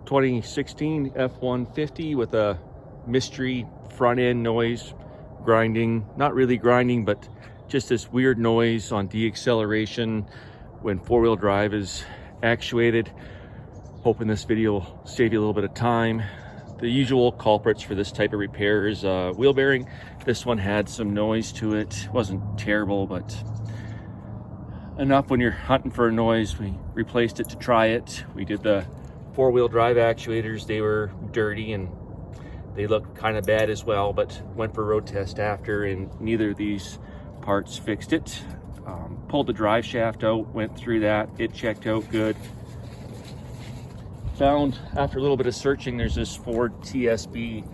2016 F150 with a mystery front end noise, grinding, not really grinding, but just this weird noise on deacceleration when four-wheel drive is actuated. Hoping this video will save you a little bit of time. The usual culprits for this type of repair is wheel bearing. This one had some noise to it. Wasn't terrible, but enough when you're hunting for a noise. We replaced it to try it. We did the four-wheel drive actuators. They were dirty and they looked kind of bad as well, but went for a road test after, and neither of these parts fixed it. Pulled the drive shaft out, went through that. It checked out good. Found, after a little bit of searching, there's this Ford TSB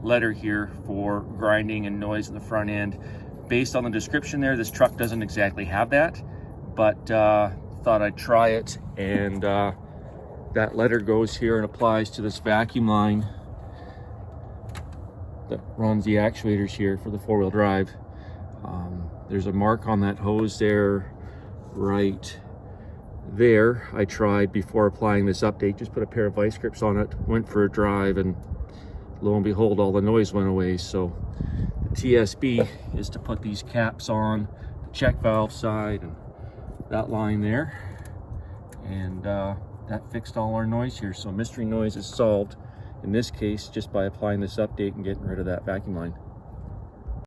letter here for grinding and noise in the front end. Based on the description there, this truck doesn't exactly have that, but thought I'd try it. And that letter goes here and applies to this vacuum line that runs the actuators here for the four-wheel drive. There's a mark on that hose there, right there. I tried before applying this update, just put a pair of vice grips on it, went for a drive, and lo and behold, all the noise went away. So the TSB is to put these caps on the check valve side and that line there, and that fixed all our noise here. So mystery noise is solved in this case just by applying this update and getting rid of that vacuum line.